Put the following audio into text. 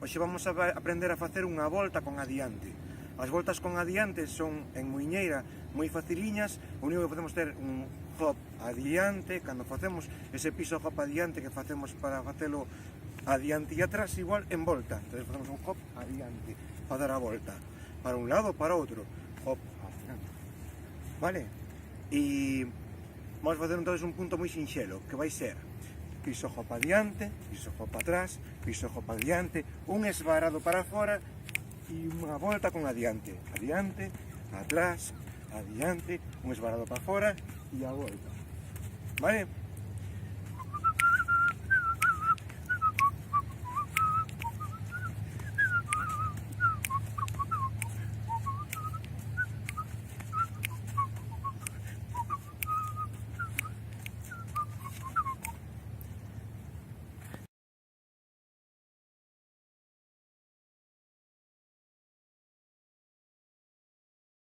Hoxe vamos a aprender a facer unha volta con adiante. As voltas con adiante son en muiñeira moi faciliñas, o único que podemos ter un hop adiante, cando facemos ese piso hop adiante que facemos para facelo adiante e atrás, igual en volta. Entón facemos un hop adiante para dar a volta, para un lado ou para outro, hop adiante, vale? E vamos facer entonces un punto moi sinxelo, que vai ser piso hop adiante, piso hop atrás, piso hop adiante, un esvarado para fora e unha volta con adiante, adiante, atrás, adiante, un esvarado para fora e a volta, vale?